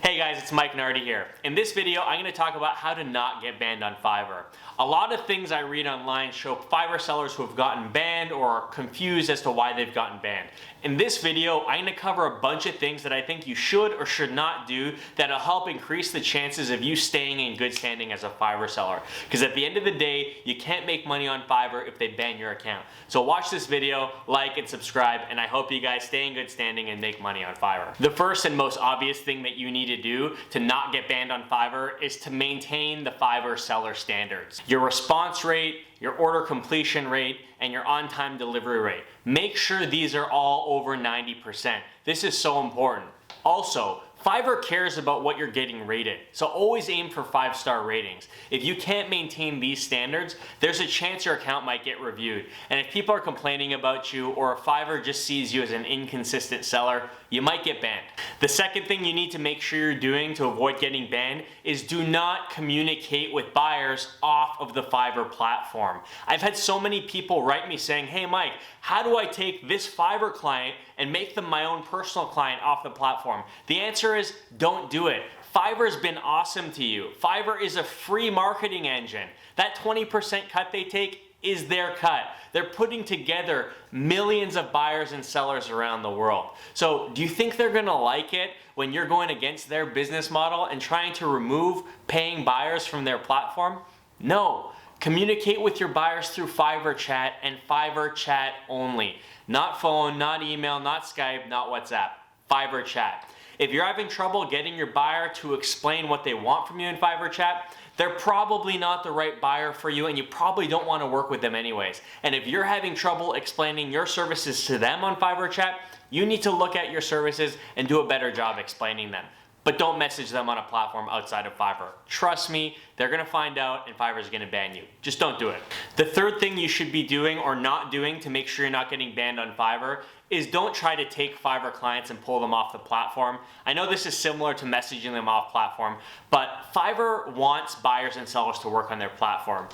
Hey guys, it's Mike Nardi here. In this video, I'm going to talk about how to not get banned on Fiverr. A lot of things I read online show Fiverr sellers who have gotten banned or are confused as to why they've gotten banned. In this video, I'm going to cover a bunch of things that I think you should or should not do that'll help increase the chances of you staying in good standing as a Fiverr seller. Because at the end of the day, you can't make money on Fiverr if they ban your account. So watch this video, like and subscribe, and I hope you guys stay in good standing and make money on Fiverr. The first and most obvious thing that you need to do to not get banned on Fiverr is to maintain the Fiverr seller standards. Your response rate, your order completion rate, and your on-time delivery rate. Make sure these are all over 90%. This is so important. Also, Fiverr cares about what you're getting rated, so always aim for 5-star ratings. If you can't maintain these standards, there's a chance your account might get reviewed. And if people are complaining about you, or if Fiverr just sees you as an inconsistent seller, you might get banned. The second thing you need to make sure you're doing to avoid getting banned is do not communicate with buyers off of the Fiverr platform. I've had so many people write me saying, hey Mike, how do I take this Fiverr client and make them my own personal client off the platform? The answer is don't do it. Fiverr's been awesome to you. Fiverr is a free marketing engine. That 20% cut they take is their cut. They're putting together millions of buyers and sellers around the world. So do you think they're gonna like it when you're going against their business model and trying to remove paying buyers from their platform? No. Communicate with your buyers through Fiverr chat and Fiverr chat only. Not phone, not email, not Skype, not WhatsApp. Fiverr chat. If you're having trouble getting your buyer to explain what they want from you in Fiverr chat, they're probably not the right buyer for you and you probably don't want to work with them anyways. And if you're having trouble explaining your services to them on Fiverr chat, you need to look at your services and do a better job explaining them. But don't message them on a platform outside of Fiverr. Trust me, they're gonna find out and Fiverr's gonna ban you. Just don't do it. The third thing you should be doing or not doing to make sure you're not getting banned on Fiverr is don't try to take Fiverr clients and pull them off the platform. I know this is similar to messaging them off platform, but Fiverr wants buyers and sellers to work on their platform.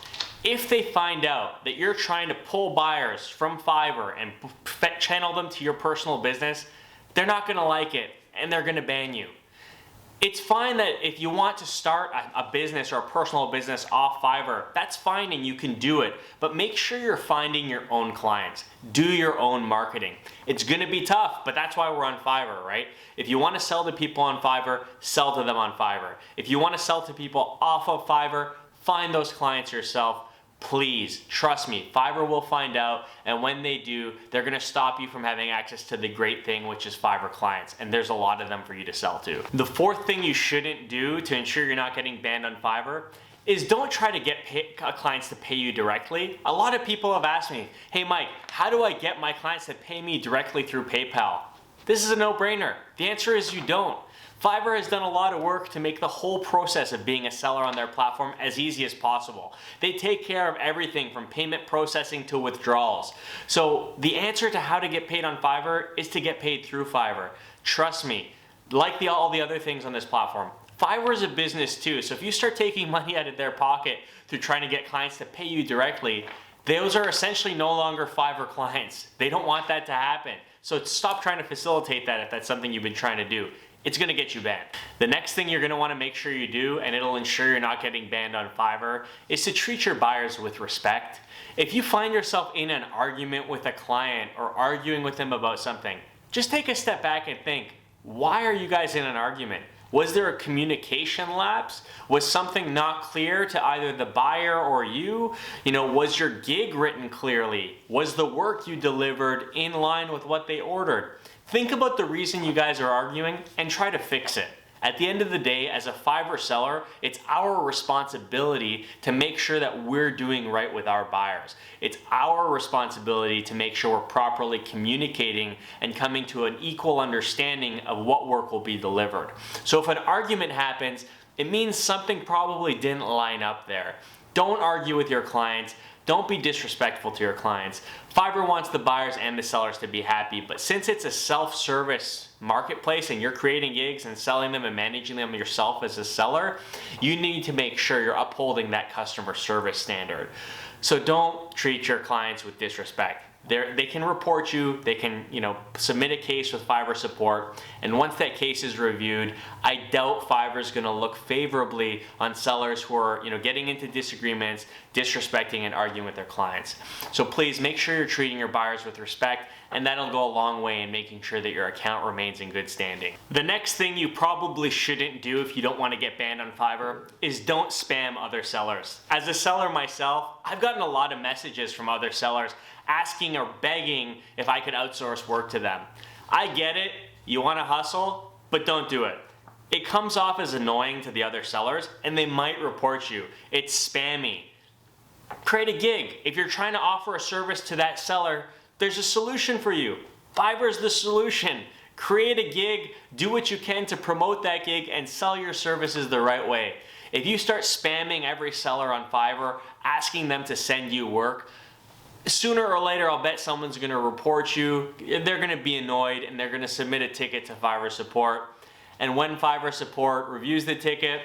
If they find out that you're trying to pull buyers from Fiverr and channel them to your personal business, they're not gonna like it and they're gonna ban you. It's fine that if you want to start a business or a personal business off Fiverr, that's fine and you can do it, but make sure you're finding your own clients. Do your own marketing. It's gonna be tough, but that's why we're on Fiverr, right? If you wanna sell to people on Fiverr, sell to them on Fiverr. If you wanna sell to people off of Fiverr, find those clients yourself. Please, trust me, Fiverr will find out, and when they do, they're gonna stop you from having access to the great thing, which is Fiverr clients, and there's a lot of them for you to sell to. The fourth thing you shouldn't do to ensure you're not getting banned on Fiverr is don't try to get clients to pay you directly. A lot of people have asked me, hey Mike, how do I get my clients to pay me directly through PayPal? This is a no-brainer. The answer is you don't. Fiverr has done a lot of work to make the whole process of being a seller on their platform as easy as possible. They take care of everything from payment processing to withdrawals. So the answer to how to get paid on Fiverr is to get paid through Fiverr. Trust me, like all the other things on this platform, Fiverr is a business too. So if you start taking money out of their pocket through trying to get clients to pay you directly, those are essentially no longer Fiverr clients. They don't want that to happen. So stop trying to facilitate that if that's something you've been trying to do. It's gonna get you banned. The next thing you're gonna wanna make sure you do, and it'll ensure you're not getting banned on Fiverr, is to treat your buyers with respect. If you find yourself in an argument with a client or arguing with them about something, just take a step back and think, why are you guys in an argument? Was there a communication lapse? Was something not clear to either the buyer or you? Was your gig written clearly? Was the work you delivered in line with what they ordered? Think about the reason you guys are arguing and try to fix it. At the end of the day, as a Fiverr seller, it's our responsibility to make sure that we're doing right with our buyers. It's our responsibility to make sure we're properly communicating and coming to an equal understanding of what work will be delivered. So if an argument happens, it means something probably didn't line up there. Don't argue with your clients. Don't be disrespectful to your clients. Fiverr wants the buyers and the sellers to be happy, but since it's a self-service marketplace and you're creating gigs and selling them and managing them yourself as a seller, you need to make sure you're upholding that customer service standard. So don't treat your clients with disrespect. they can report you, they can, submit a case with Fiverr support, and once that case is reviewed, I doubt Fiverr is going to look favorably on sellers who are, getting into disagreements, disrespecting and arguing with their clients. So please make sure you're treating your buyers with respect, and that'll go a long way in making sure that your account remains in good standing. The next thing you probably shouldn't do if you don't want to get banned on Fiverr is don't spam other sellers. As a seller myself, I've gotten a lot of messages from other sellers asking or begging if I could outsource work to them. I get it, you want to hustle, but don't do it. It comes off as annoying to the other sellers and they might report you. It's spammy. Create a gig. If you're trying to offer a service to that seller, there's a solution for you. Fiverr's the solution. Create a gig, do what you can to promote that gig, and sell your services the right way. If you start spamming every seller on Fiverr, asking them to send you work, sooner or later I'll bet someone's going to report you. They're going to be annoyed and they're going to submit a ticket to Fiverr support. And when Fiverr support reviews the ticket,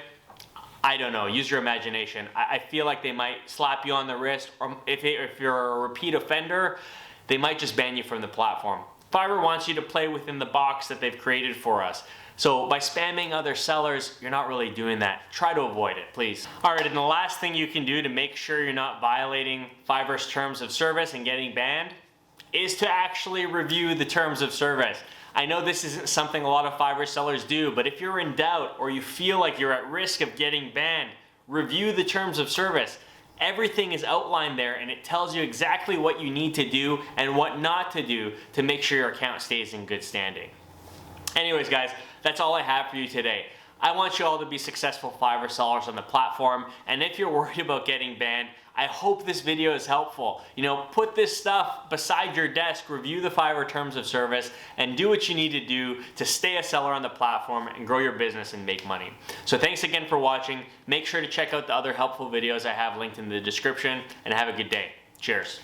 I don't know, use your imagination. I feel like they might slap you on the wrist, or if you're a repeat offender, they might just ban you from the platform. Fiverr wants you to play within the box that they've created for us. So by spamming other sellers, you're not really doing that. Try to avoid it, please. All right, and the last thing you can do to make sure you're not violating Fiverr's terms of service and getting banned is to actually review the terms of service. I know this isn't something a lot of Fiverr sellers do, but if you're in doubt or you feel like you're at risk of getting banned, review the terms of service. Everything is outlined there and it tells you exactly what you need to do and what not to do to make sure your account stays in good standing. Anyways guys, that's all I have for you today. I want you all to be successful Fiverr sellers on the platform, and if you're worried about getting banned, I hope this video is helpful. Put this stuff beside your desk, review the Fiverr terms of service, and do what you need to do to stay a seller on the platform and grow your business and make money. So thanks again for watching. Make sure to check out the other helpful videos I have linked in the description, and have a good day. Cheers.